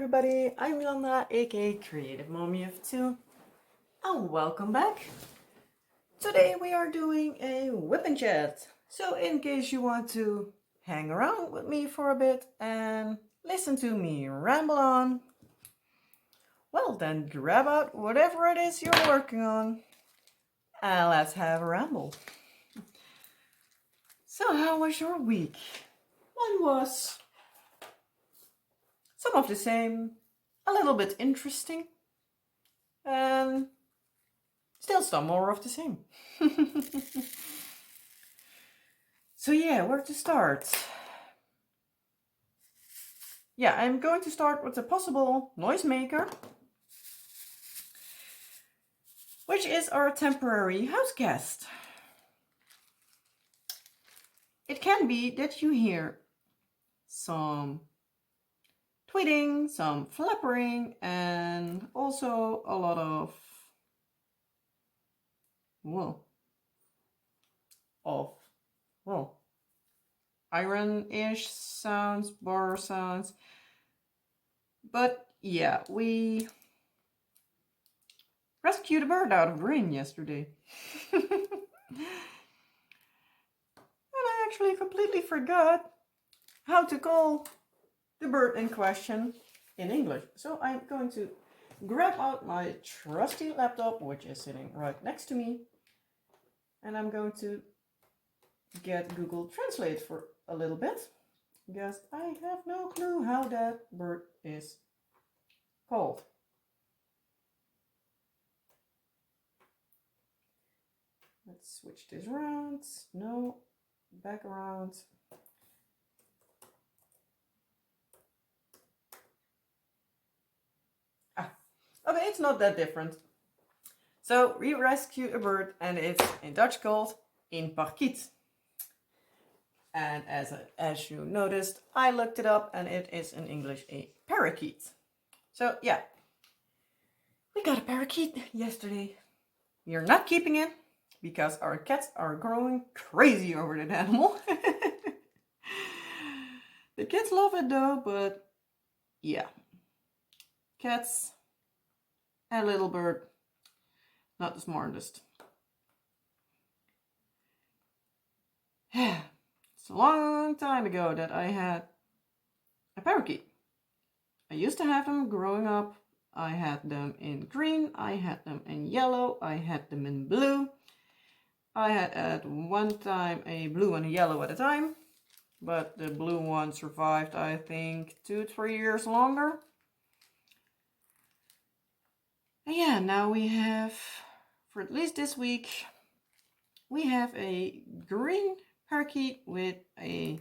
everybody, I'm Yolanda, aka Creative Mommy of Two, and welcome back. Today we are doing a WIP and Chat. So in case you want to hang around with me for a bit and listen to me ramble on, well then grab out whatever it is you're working on and let's have a ramble. So how was your week? Mine was some of the same, a little bit interesting, and still some more of the same. So yeah, where to start? Yeah, I'm going to start with a possible noisemaker, which is our temporary house guest. It can be that you hear some tweeting, some flappering, and also a lot of, iron-ish sounds, bar sounds. But yeah, we rescued a bird out of rain yesterday. And I actually completely forgot how to call the bird in question in English. So I'm going to grab out my trusty laptop, which is sitting right next to me, and I'm going to get Google Translate for a little bit, because I have no clue how that bird is called. Let's switch this around. No, back around. Okay, it's not that different. So we rescued a bird, and it's in Dutch called een parakeet. And as you noticed, I looked it up, and it is in English a parakeet. So yeah, we got a parakeet yesterday. We are not keeping it because our cats are growing crazy over that animal. The kids love it though, but yeah, cats and little bird, not the smartest. It's a long time ago that I had a parakeet. I used to have them growing up. I had them in green, I had them in yellow, I had them in blue. I had at one time a blue and a yellow at a time, but the blue one survived, I think, 2-3 years longer. And yeah, now we have, for at least this week, we have a green parakeet with a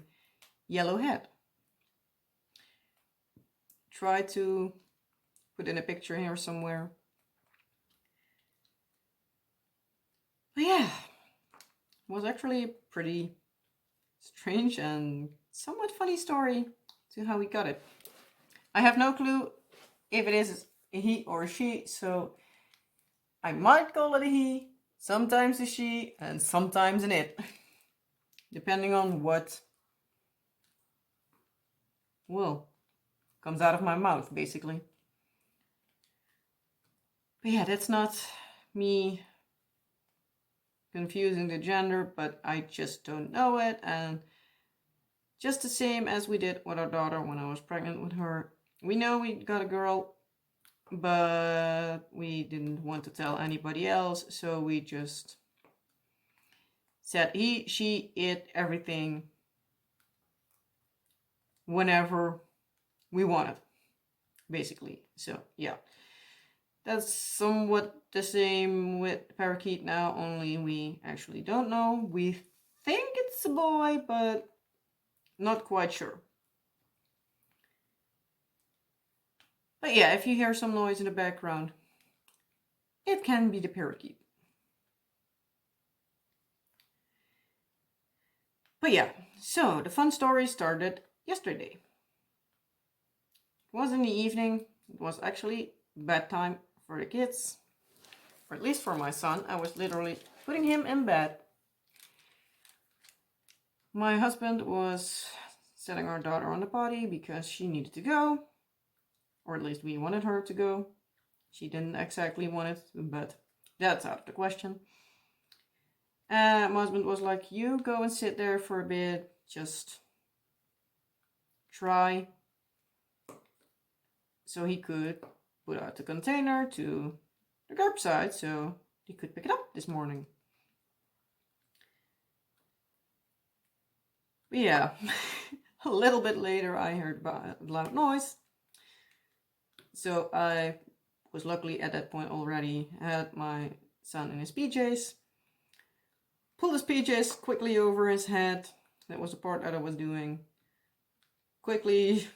yellow head. Try to put in a picture here somewhere. But yeah, it was actually a pretty strange and somewhat funny story to how we got it. I have no clue if it is a he or a she, so I might call it a he, sometimes a she, and sometimes an it, depending on what, comes out of my mouth, basically. But yeah, that's not me confusing the gender, but I just don't know it. And just the same as we did with our daughter when I was pregnant with her. We know we got a girl, but we didn't want to tell anybody else, so we just said he, she, it, everything, whenever we wanted, basically. So yeah, that's somewhat the same with parakeet now, only we actually don't know. We think it's a boy, but not quite sure. But yeah, if you hear some noise in the background, it can be the parakeet. But yeah, so the fun story started yesterday. It was in the evening. It was actually bedtime for the kids, or at least for my son. I was literally putting him in bed. My husband was setting our daughter on the potty because she needed to go. or at least we wanted her to go. She didn't exactly want it, but that's out of the question. My husband was like, you go and sit there for a bit, just try. So he could put out the container to the curbside so he could pick it up this morning. But yeah, a little bit later I heard a loud noise. So I was luckily at that point already had my son in his PJs. Pulled his PJs quickly over his head. That was the part that I was doing. Quickly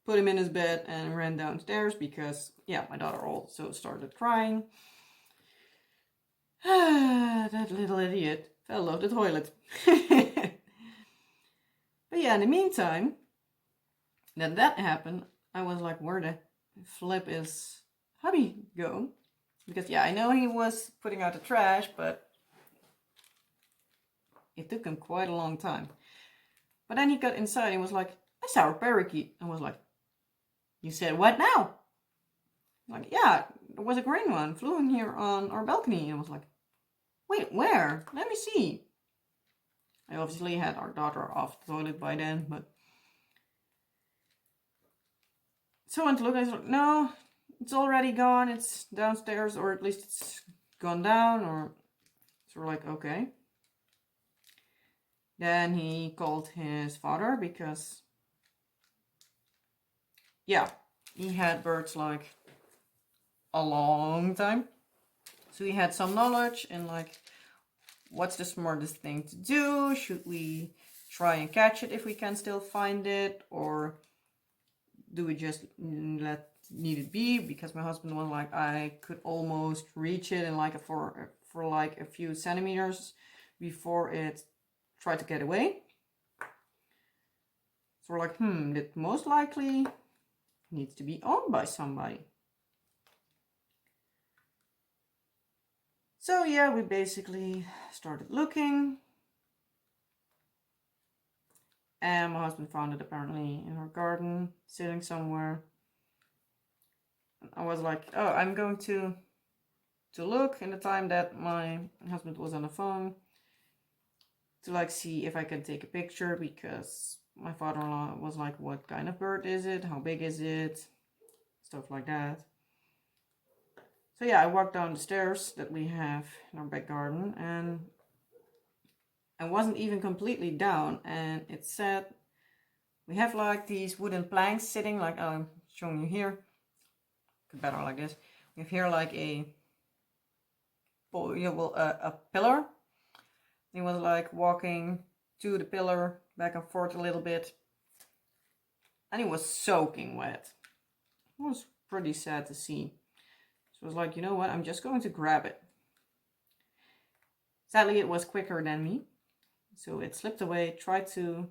put him in his bed and ran downstairs because, yeah, my daughter also started crying. That little idiot fell off the toilet. But yeah, in the meantime, that happened, I was like, where the flip is hubby go? Because yeah, I know he was putting out the trash, but it took him quite a long time. But then he got inside and was like, I saw a parakeet. I was like, you said what now? Like, yeah, there was a green one, flew in here on our balcony. And I was like, wait, where? Let me see. I obviously had our daughter off the toilet by then, but so I went to look, I was like, no, it's already gone, it's downstairs, or at least it's gone down, or so we're like, okay. Then he called his father because, yeah, he had birds like a long time. So he had some knowledge in like, what's the smartest thing to do? Should we try and catch it if we can still find it? Or do we just let it be? Because my husband was like, I could almost reach it in like for like a few centimeters before it tried to get away. So we're like, it most likely needs to be owned by somebody. So yeah, we basically started looking. And my husband found it apparently in our garden, sitting somewhere. I was like, oh, I'm going to look in the time that my husband was on the phone to like see if I can take a picture, because my father-in-law was like, what kind of bird is it? How big is it? Stuff like that. So yeah, I walked down the stairs that we have in our back garden, and I wasn't even completely down, and it said, we have like these wooden planks sitting, like I'm showing you here, better like this. We have here like a pillar. He was like walking to the pillar back and forth a little bit, and he was soaking wet. It was pretty sad to see. So I was like, you know what, I'm just going to grab it. Sadly, it was quicker than me, so it slipped away, tried to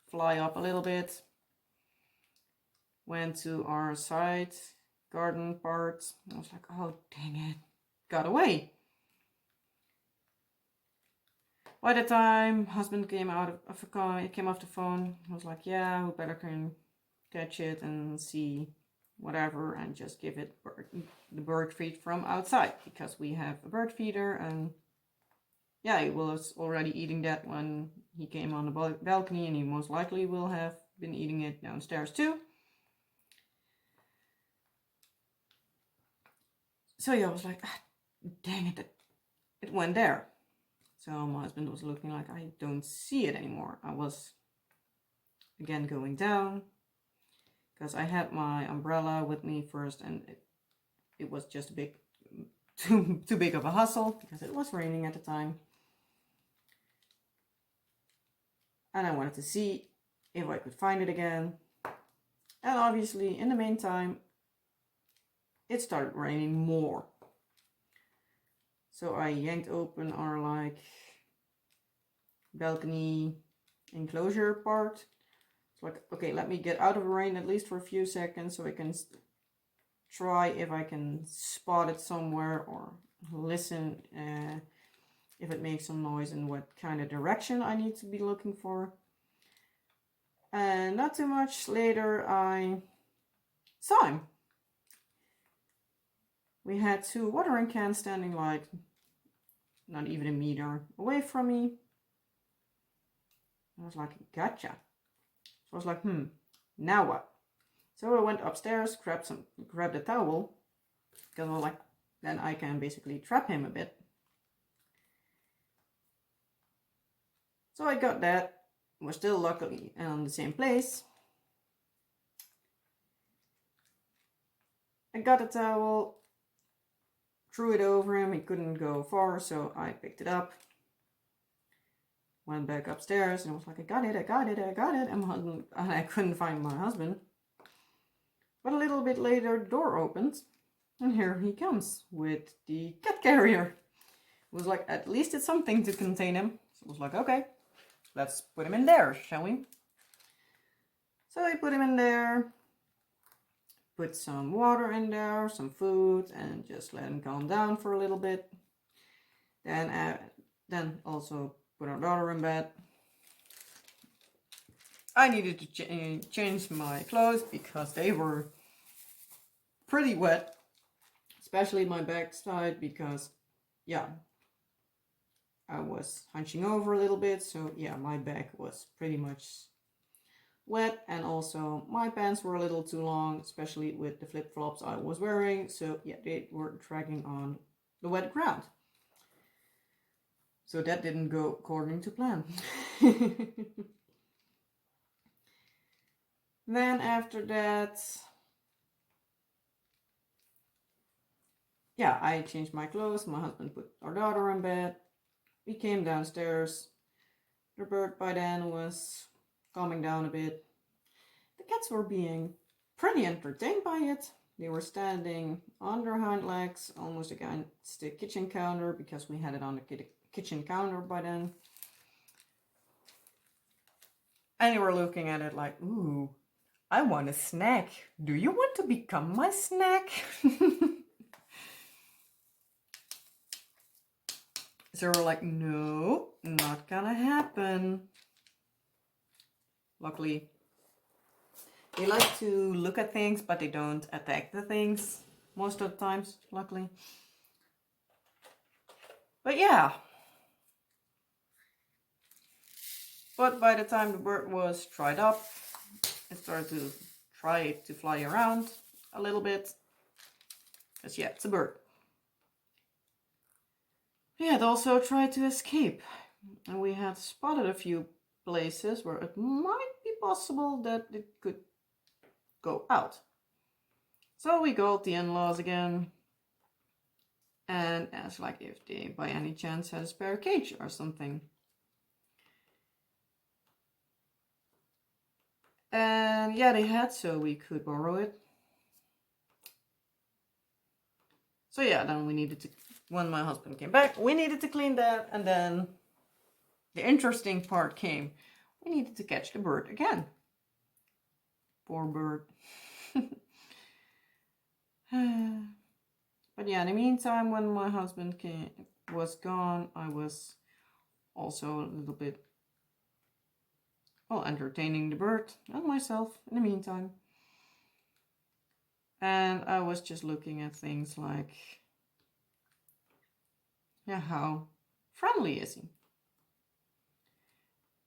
fly up a little bit, went to our side garden part. I was like, oh dang it, got away. By the time husband came off the phone, I was like, yeah, we better can catch it and see whatever, and just give it the bird feed from outside, because we have a bird feeder, and yeah, he was already eating that when he came on the balcony, and he most likely will have been eating it downstairs too. So yeah, I was like, dang it, it went there. So my husband was looking like, I don't see it anymore. I was again going down, because I had my umbrella with me first, and it was just too big of a hustle, because it was raining at the time. And I wanted to see if I could find it again. And obviously, in the meantime, it started raining more. So I yanked open our like balcony enclosure part. It's like, okay, let me get out of the rain at least for a few seconds so I can try if I can spot it somewhere, or listen if it makes some noise and what kind of direction I need to be looking for. And not too much later, I saw him. We had 2 watering cans standing like not even a meter away from me. I was like, gotcha. So I was like, now what? So I went upstairs, grabbed a towel, because I was like, then I can basically trap him a bit. So I got that. We're still luckily in the same place. I got a towel, threw it over him. He couldn't go far, so I picked it up. Went back upstairs and I was like, I got it. And I couldn't find my husband. But a little bit later, the door opens and here he comes with the cat carrier. It was like, at least it's something to contain him. So I was like, okay, let's put him in there, shall we? So I put him in there, put some water in there, some food, and just let him calm down for a little bit. Then also put our daughter in bed. I needed to change my clothes because they were pretty wet, especially my backside because, yeah, I was hunching over a little bit. So yeah, my back was pretty much wet, and also my pants were a little too long, especially with the flip-flops I was wearing. So yeah, they were dragging on the wet ground. So that didn't go according to plan. Then after that, yeah, I changed my clothes. My husband put our daughter in bed. We came downstairs. The bird by then was calming down a bit. The cats were being pretty entertained by it. They were standing on their hind legs, almost against the kitchen counter, because we had it on the kitchen counter by then. And they were looking at it like, ooh, I want a snack. Do you want to become my snack? So we're like, no, not gonna happen. Luckily, they like to look at things, but they don't attack the things most of the times, luckily. But yeah. But by the time the bird was dried up, it started to try to fly around a little bit. Because yeah, it's a bird. He had also tried to escape. And we had spotted a few places where it might be possible that it could go out. So we called the in-laws again and asked like if they by any chance had a spare cage or something. And yeah, they had, so we could borrow it. So yeah, then we needed to, when my husband came back, we needed to clean that, and then the interesting part came. We needed to catch the bird again. Poor bird. But yeah, in the meantime, when my husband was gone, I was also a little bit, well, entertaining the bird and myself in the meantime. And I was just looking at things like, yeah, how friendly is he?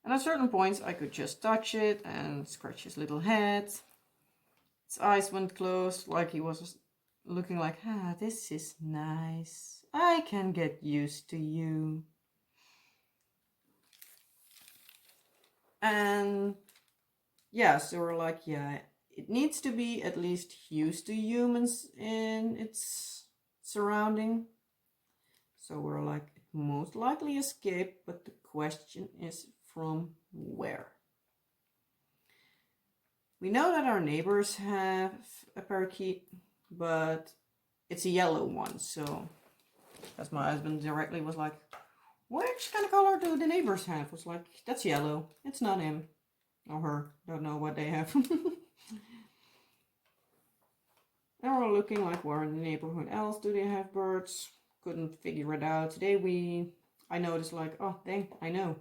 And at certain points, I could just touch it and scratch his little head. His eyes went closed, like he was looking like, this is nice. I can get used to you. And yeah, so we're like, yeah, it needs to be at least used to humans in its surrounding. So we're like, it most likely escaped, but the question is from where? We know that our neighbors have a parakeet, but it's a yellow one. So as my husband directly was like, which kind of color do the neighbors have? I was like, that's yellow. It's not him or her. Don't know what they have. And we're looking like, where in the neighborhood else do they have birds? Couldn't figure it out. Today I noticed like, oh dang, I know.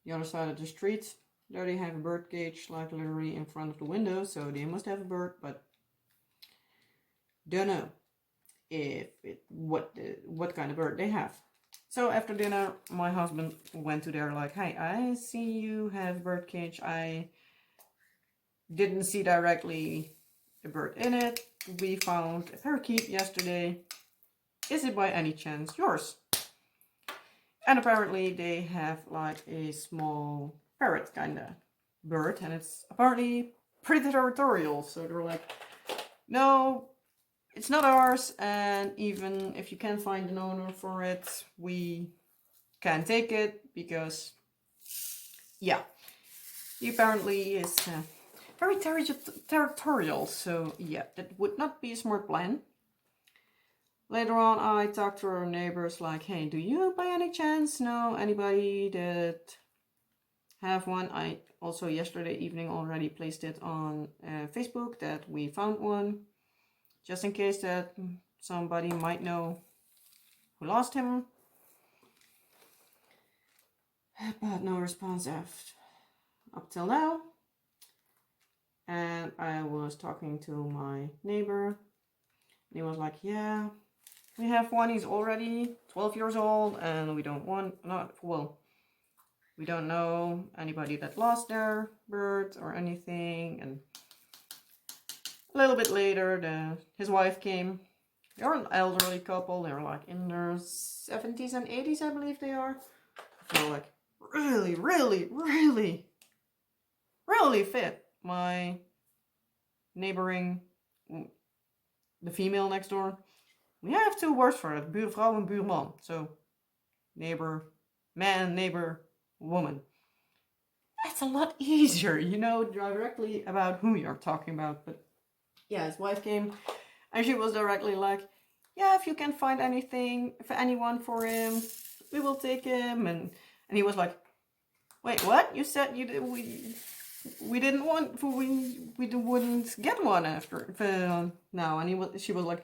The other side of the street, there they have a bird cage like literally in front of the window, so they must have a bird, but don't know what kind of bird they have. So after dinner, my husband went to there like, hey, I see you have bird cage. I didn't see directly a bird in it. We found a parakeet yesterday. Is it by any chance yours? And apparently they have like a small parrot kind of bird, and it's apparently pretty territorial. So they're like, no, it's not ours, and even if you can't find an owner for it, we can't take it because, yeah, he apparently is very territorial. So yeah, that would not be a smart plan. Later on, I talked to our neighbors like, hey, do you by any chance know anybody that have one? I also yesterday evening already placed it on Facebook that we found one, just in case that somebody might know who lost him. But no response up till now. And I was talking to my neighbor, and he was like, yeah, we have one. He's already 12 years old, and we don't know anybody that lost their bird or anything. And a little bit later, his wife came. They're an elderly couple. They're like in their 70s and 80s, I believe they are. They're like really, really, really, really fit. My neighboring, the female next door, we have two words for it: buurvrouw and buurman. So neighbor man, neighbor woman. That's a lot easier, you know directly about who you're talking about. But yeah, his wife came and she was directly like, yeah, if you can find anyone for him, we will take him. And he was like, wait, what? You said we didn't want, we wouldn't get one after now. And she was like,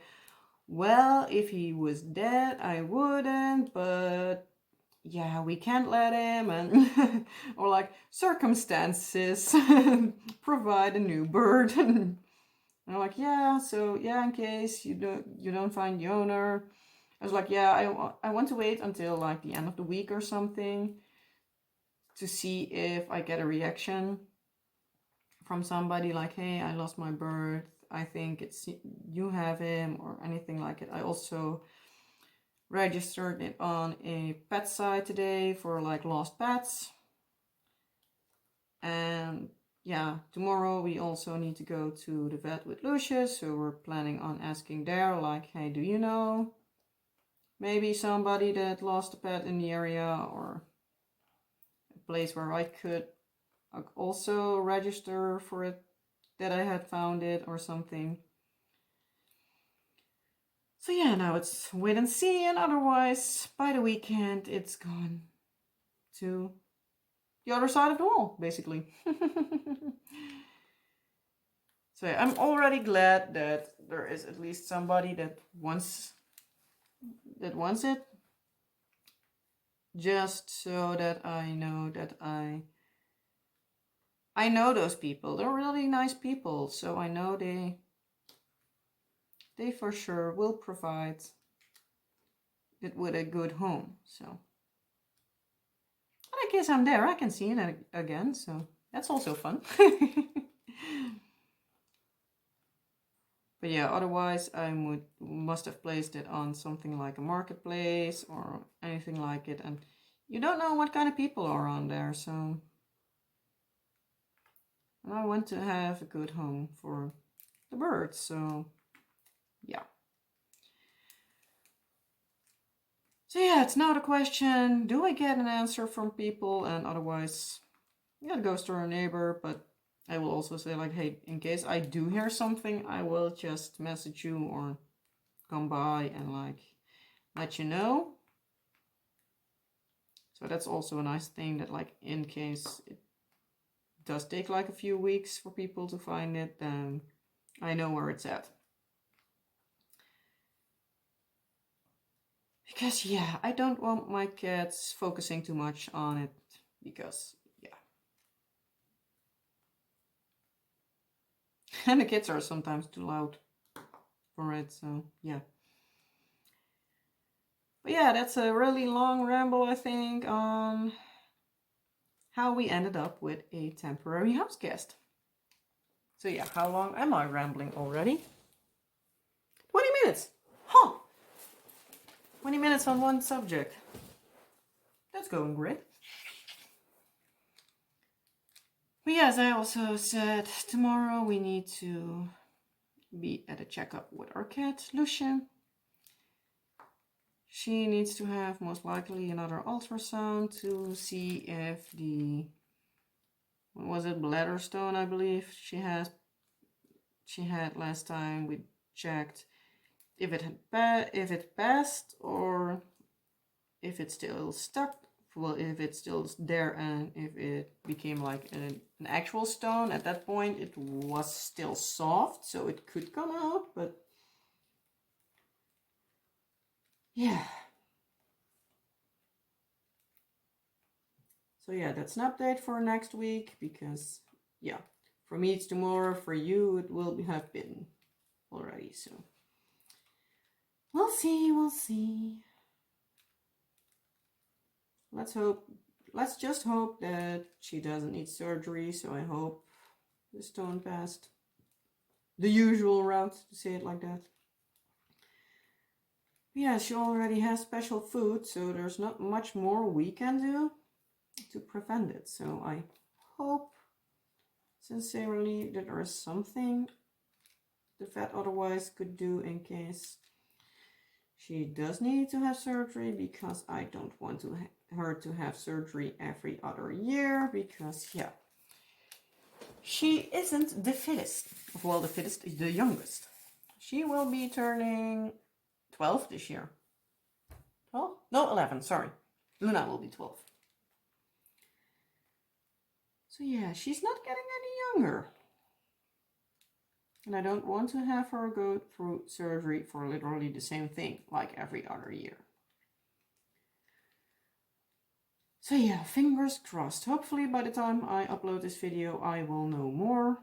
well, if he was dead, I wouldn't, but yeah, we can't let him, and or like circumstances provide a new bird. And I'm like, yeah, so yeah, in case you don't find the owner. I was like, yeah, I want to wait until like the end of the week or something to see if I get a reaction from somebody like, hey, I lost my bird, I think it's you have him, or anything like it. I also registered it on a pet site today for like lost pets. And yeah, tomorrow we also need to go to the vet with Lucius, so we're planning on asking there like, hey, do you know maybe somebody that lost a pet in the area, or a place where I could also register for it, that I had found it or something. So yeah, now it's wait and see, and otherwise by the weekend it's gone to the other side of the wall, basically. So yeah, I'm already glad that there is at least somebody that wants it, just so that I know that I know those people. They're really nice people, so I know they for sure will provide it with a good home. So, and I guess I'm there. I can see it again, so that's also fun. But yeah, otherwise I must have placed it on something like a marketplace or anything like it, and you don't know what kind of people are on there, so I want to have a good home for the birds, so yeah. So yeah, it's now the question, do I get an answer from people? And otherwise, yeah, it goes to our neighbor, but I will also say like, hey, in case I do hear something, I will just message you or come by and like let you know. So that's also a nice thing, that like in case it does take like a few weeks for people to find it, then I know where it's at. Because yeah, I don't want my cats focusing too much on it, because yeah. And the kids are sometimes too loud for it, so yeah. But yeah, that's a really long ramble, I think, on how we ended up with a temporary house guest. So yeah, how long am I rambling already? 20 minutes! Huh! 20 minutes on one subject. That's going great. But yes, I also said tomorrow we need to be at a checkup with our cat, Lucia. She needs to have most likely another ultrasound to see if the, what was it, bladder stone, I believe she had last time we checked, if it passed or if it's still stuck. Well, if it's still there and if it became like an actual stone. At that point it was still soft, so it could come out, but yeah. So yeah, that's an update for next week, because yeah, for me it's tomorrow, for you it will have been already, so we'll see. Let's just hope that she doesn't need surgery. So I hope the stone passed the usual route, to say it like that. Yeah, she already has special food, so there's not much more we can do to prevent it. So I hope sincerely that there is something the vet otherwise could do in case she does need to have surgery, because I don't want her to have surgery every other year, because yeah, she isn't the fittest. Well, the fittest is the youngest. She will be turning 12 this year. 12? No, 11, sorry. Luna will be 12. So yeah, she's not getting any younger. And I don't want to have her go through surgery for literally the same thing, like every other year. So yeah, fingers crossed. Hopefully by the time I upload this video, I will know more.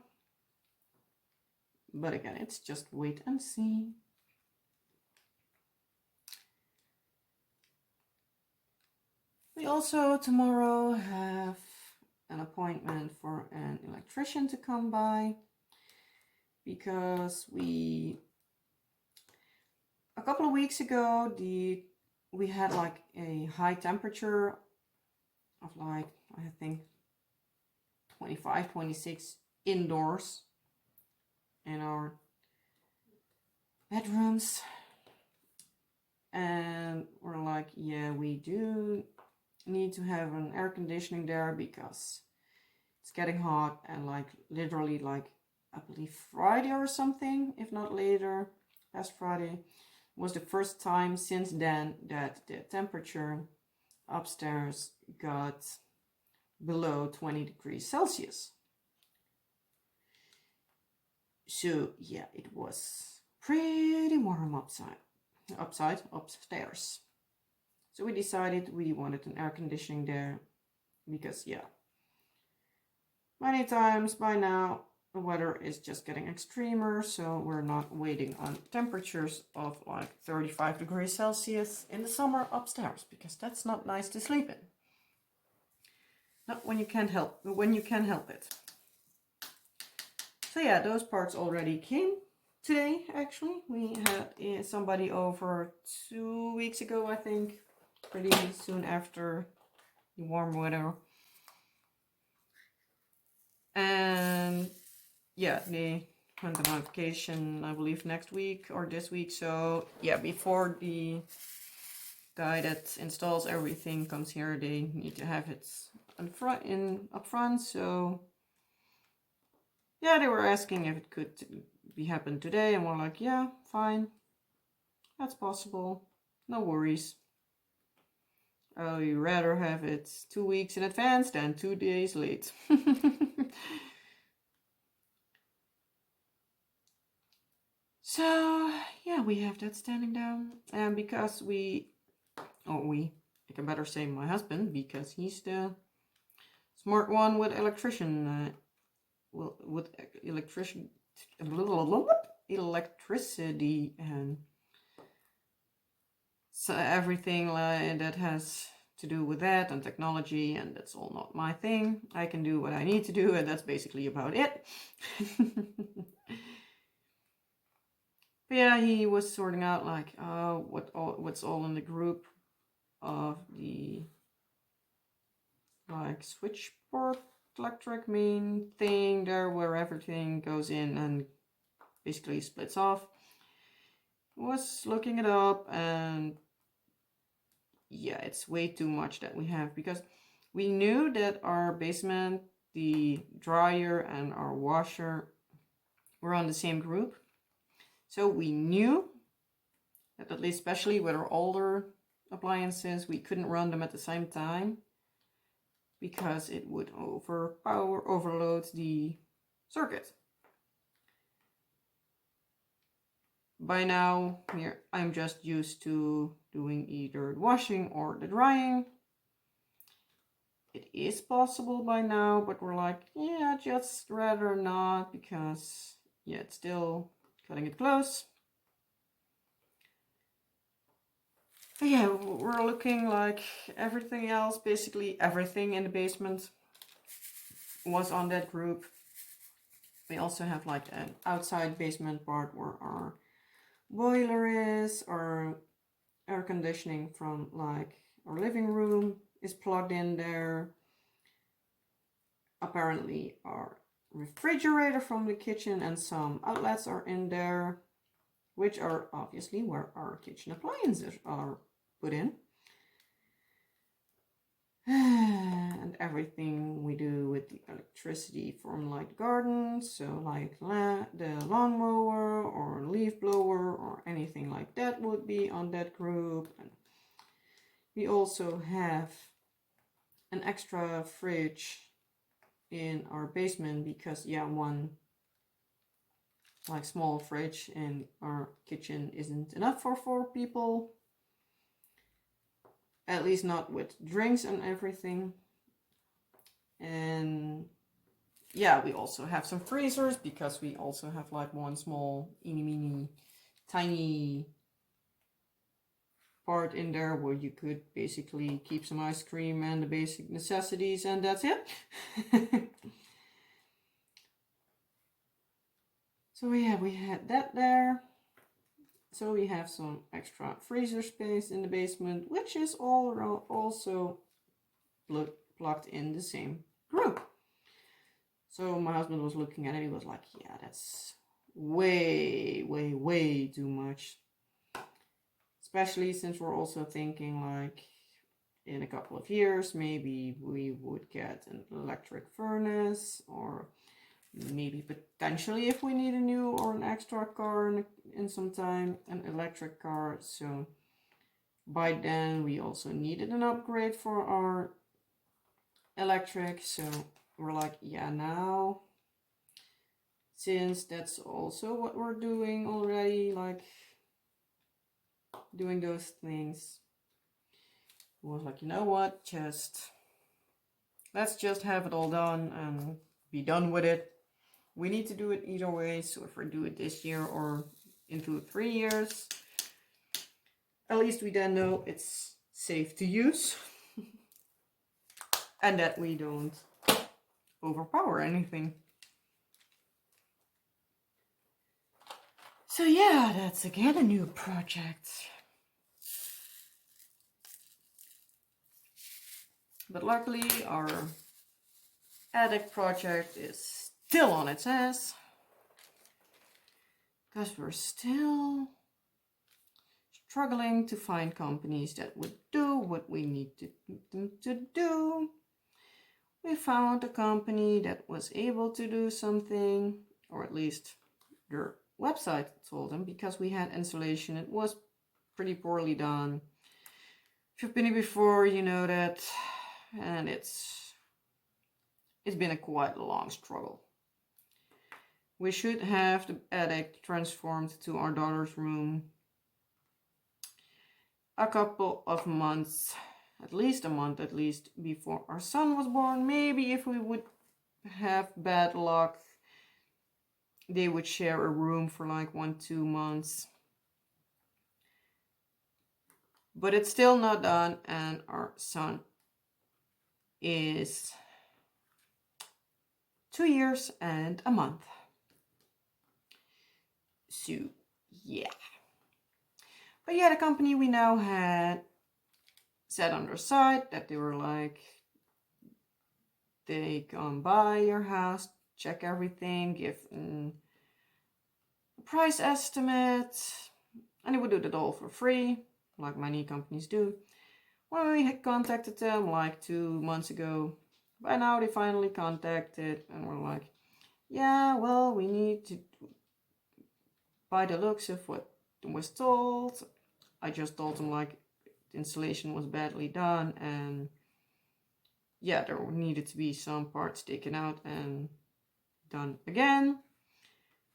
But again, it's just wait and see. We also tomorrow have an appointment for an electrician to come by, because a couple of weeks ago we had like a high temperature of like, I think 25, 26 indoors in our bedrooms, and we're like, yeah, we do need to have an air conditioning there because it's getting hot. And like literally, like I believe Friday or something, if not later, past Friday, was the first time since then that the temperature upstairs got below 20 degrees Celsius. So yeah, it was pretty warm upstairs. So we decided we wanted an air conditioning there, because yeah, many times by now the weather is just getting extremer, so we're not waiting on temperatures of like 35 degrees Celsius in the summer upstairs, because that's not nice to sleep in. Not when you can help it. So yeah, those parts already came today, actually. We had somebody over 2 weeks ago, I think, pretty soon after the warm weather. And yeah, they had the notification, I believe, next week or this week. So yeah, before the guy that installs everything comes here, they need to have it up front. So yeah, they were asking if it could be happen today, and we're like, yeah, fine, that's possible, no worries. Oh, you rather have it 2 weeks in advance than 2 days late. So yeah, we have that standing down, and because I can better say my husband, because he's the smart one with electrician, blah, blah, blah. electricity and so everything that has to do with that and technology, and that's all not my thing. I can do what I need to do, and that's basically about it. But yeah, he was sorting out like what's all in the group of the like switchboard electric main thing there where everything goes in and basically splits off. Was looking it up, and yeah, it's way too much that we have, because we knew that our basement, the dryer and our washer were on the same group. So we knew that at least, especially with our older appliances, we couldn't run them at the same time because it would overload the circuit. By now, I'm just used to doing either the washing or the drying. It is possible by now, but we're like, yeah, just rather not, because yeah, it's still cutting it close. But yeah, we're looking like everything else, basically everything in the basement was on that group. We also have like an outside basement part where our boiler is, our air conditioning from like our living room is plugged in there. Apparently our refrigerator from the kitchen and some outlets are in there, which are obviously where our kitchen appliances are put in. And everything we do with the electricity from like garden, so like the lawnmower or leaf blower or anything like that would be on that group. And we also have an extra fridge in our basement because yeah, one like small fridge in our kitchen isn't enough for 4 people. At least not with drinks and everything. And yeah, we also have some freezers because we also have like one small eeny tiny part in there where you could basically keep some ice cream and the basic necessities, and that's it. So yeah, we had that there. So we have some extra freezer space in the basement, which is all also plugged in the same group. So my husband was looking at it, he was like, yeah, that's way too much. Especially since we're also thinking like in a couple of years, maybe we would get an electric furnace, or maybe potentially if we need a new or an extra car in some time, an electric car. So by then we also needed an upgrade for our electric. So we're like, yeah, now since that's also what we're doing already, like doing those things, was like, you know what, let's just have it all done and be done with it. We need to do it either way, so if we do it this year or into 3 years, at least we then know it's safe to use and that we don't overpower anything. So yeah, that's again a new project. But luckily our Addict project is still on its ass, because we're still struggling to find companies that would do what we need them to do. We found a company that was able to do something, or at least their website told them, because we had installation. It was pretty poorly done. If you've been here before, you know that, and it's been a quite long struggle. We should have the attic transformed to our daughter's room a couple of months, at least a month before our son was born. Maybe if we would have bad luck, they would share a room for like 1-2 months. But it's still not done, and our son is 2 years and a month. So, yeah. But yeah, the company we now had said on their site that they were like, they come by your house, check everything, give a price estimate, and they would do that all for free, like many companies do. When we had contacted them like 2 months ago, by now they finally contacted and were like, yeah, well, we need to, by the looks of what was told, I just told them like the installation was badly done, and yeah, there needed to be some parts taken out and done again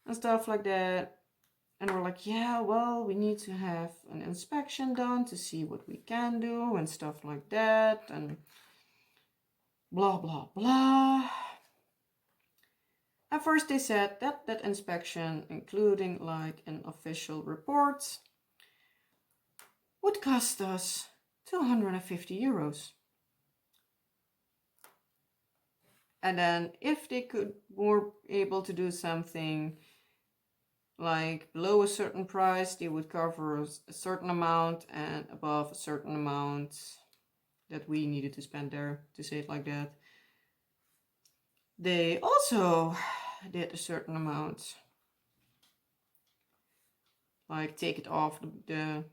and stuff like that. And we're like, yeah, well, we need to have an inspection done to see what we can do and stuff like that, and blah, blah, blah. At first they said that that inspection, including like an official report, would cost us 250 euros. And then if they were able to do something like below a certain price, they would cover a certain amount, and above a certain amount that we needed to spend there, to say it like that, they also did a certain amount, like take it off the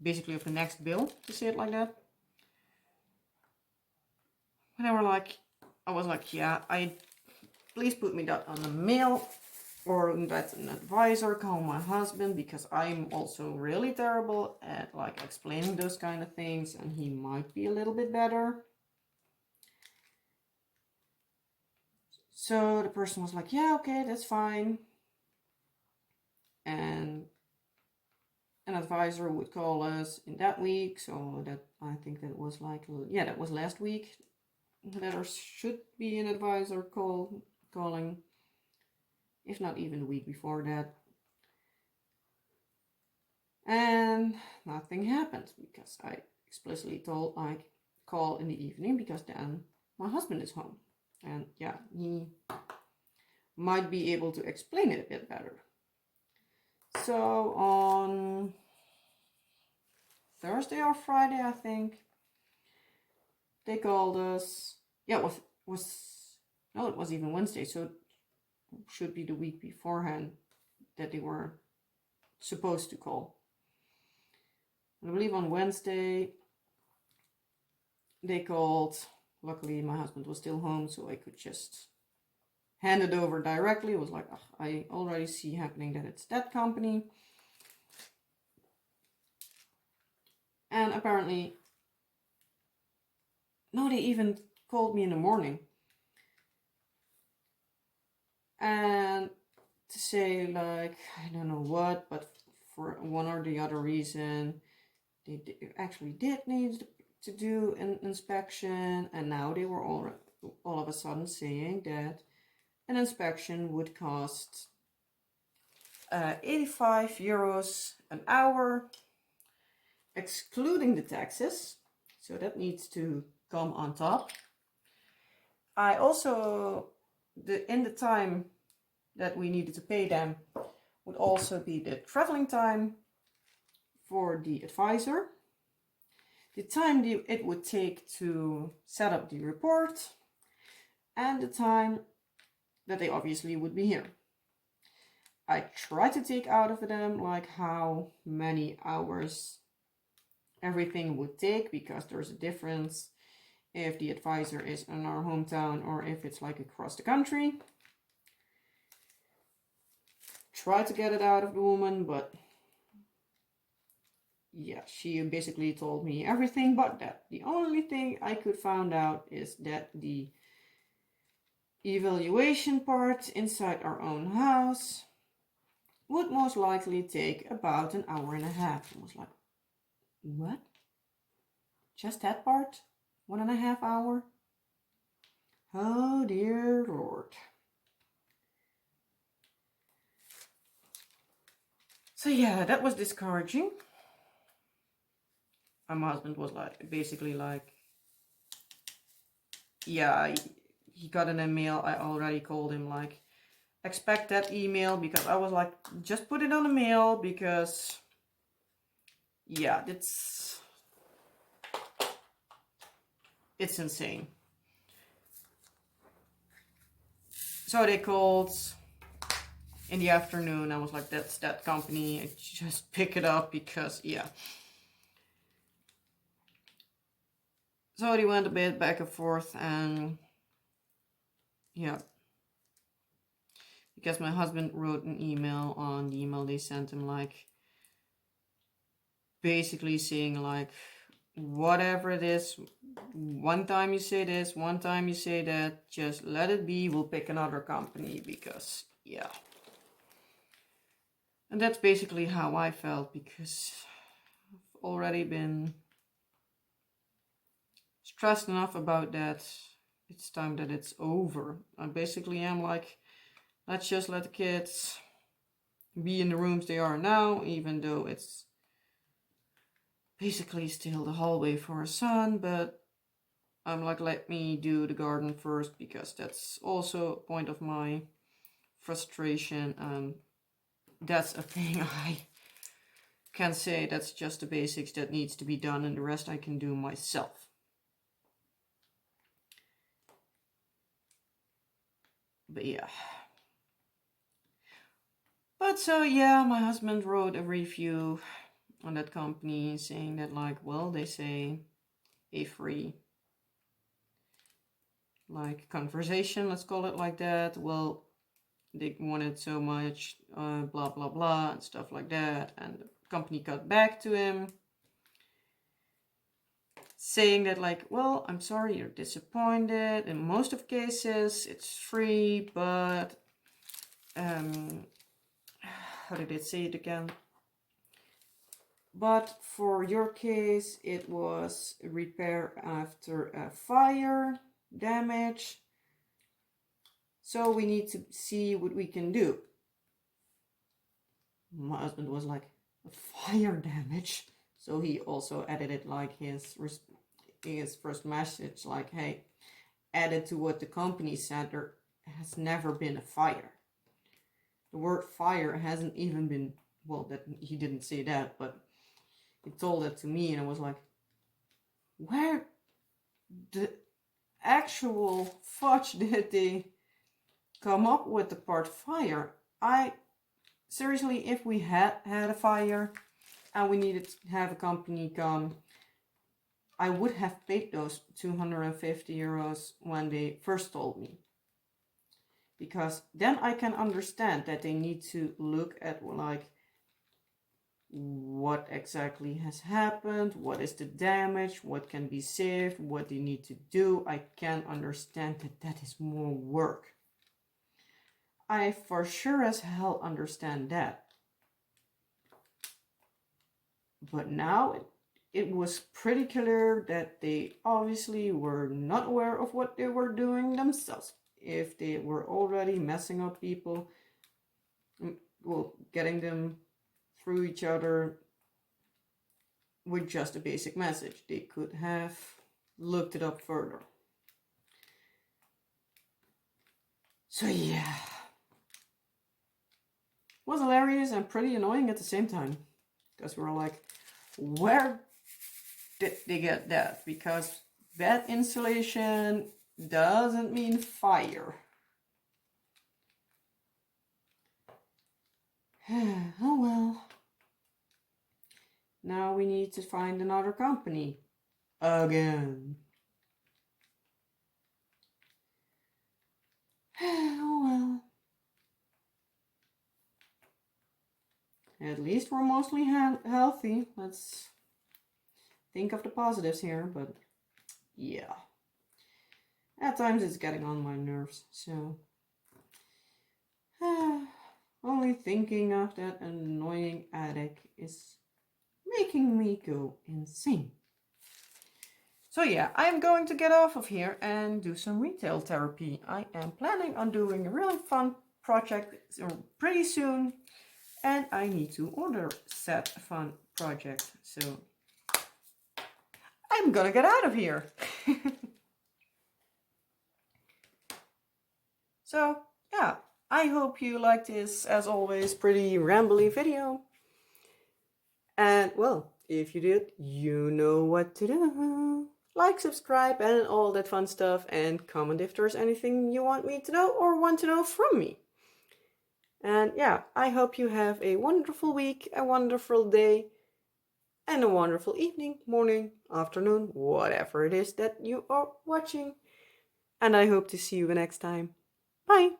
basically of the next bill, to say it like that. And they were like, I was like, yeah, please put me that on the mail, or let an advisor call my husband, because I'm also really terrible at like explaining those kind of things, and he might be a little bit better. So the person was like, yeah, okay, that's fine. And an advisor would call us in that week. So that, I think that was like, yeah, that was last week. There should be an advisor calling, if not even the week before that. And nothing happened, because I explicitly told like call in the evening, because then my husband is home, and yeah, he might be able to explain it a bit better. So on Thursday or Friday, I think, they called us. Yeah, it was even Wednesday, so it should be the week beforehand that they were supposed to call. I believe on Wednesday they called. Luckily my husband was still home, so I could just hand it over directly. It was like, I already see happening that it's that company. And apparently, no, they even called me in the morning. And to say like, I don't know what, but for one or the other reason, they actually did need to do an inspection. And now they were all of a sudden saying that an inspection would cost 85 euros an hour, excluding the taxes. So that needs to come on top. I also, in the time that we needed to pay them, would also be the traveling time for the advisor, the time it would take to set up the report, and the time that they obviously would be here. I tried to take out of them like how many hours everything would take, because there's a difference if the advisor is in our hometown or if it's like across the country. Try to get it out of the woman, but yeah, she basically told me everything but that. The only thing I could find out is that the evaluation part inside our own house would most likely take about an hour and a half. I was like, what? Just that part? 1.5 hours? Oh dear Lord. So yeah, that was discouraging. And my husband was like, basically like, yeah, he got an email. I already called him like, expect that email, because I was like, just put it on the mail, because yeah, it's insane. So they called in the afternoon. I was like, that's that company. I just pick it up, because yeah. So they went a bit back and forth, and yeah, because my husband wrote an email on the email they sent him, like basically saying like, whatever it is, one time you say this, one time you say that, just let it be, we'll pick another company, because yeah. And that's basically how I felt, because I've already been stressed enough about that. It's time that it's over. I basically am like, let's just let the kids be in the rooms they are now, even though it's basically still the hallway for a son, but I'm like, let me do the garden first, because that's also a point of my frustration, and that's a thing I can say, that's just the basics that needs to be done, and the rest I can do myself. But yeah. But so yeah, my husband wrote a review on that company saying that like, well, they say a free like conversation, let's call it like that. Well, they wanted so much, blah blah blah and stuff like that, and the company got back to him saying that like, well, I'm sorry you're disappointed, in most of cases it's free, but how did it say it again? But for your case, it was repair after a fire damage. So we need to see what we can do. My husband was like, fire damage. So he also edited like his first message, like, hey, added to what the company said, there has never been a fire. The word fire hasn't even been, well, that he didn't say that, but he told that to me, and I was like, where the actual fudge did they come up with the part fire? Seriously, if we had a fire and we needed to have a company come, I would have paid those 250 euros when they first told me. Because then I can understand that they need to look at like, what exactly has happened, what is the damage, what can be saved, what they need to do. I can understand that is more work. I for sure as hell understand that. But now it was pretty clear that they obviously were not aware of what they were doing themselves. If they were already messing up people, well, getting them through each other with just a basic message, they could have looked it up further. So yeah, it was hilarious and pretty annoying at the same time, because we were like, where did they get that? Because bad insulation doesn't mean fire. Oh well. Now we need to find another company. Again. Oh well. At least we're mostly healthy. Let's think of the positives here, but yeah. At times it's getting on my nerves, so only thinking of that annoying addict is making me go insane. So yeah, I'm going to get off of here and do some retail therapy. I am planning on doing a really fun project pretty soon. And I need to order said fun project. So I'm gonna get out of here. So yeah, I hope you liked this, as always, pretty rambly video. And well, if you did, you know what to do. Like, subscribe, and all that fun stuff, and comment if there's anything you want me to know or want to know from me. And yeah, I hope you have a wonderful week, a wonderful day, and a wonderful evening, morning, afternoon, whatever it is that you are watching. And I hope to see you next time. Bye!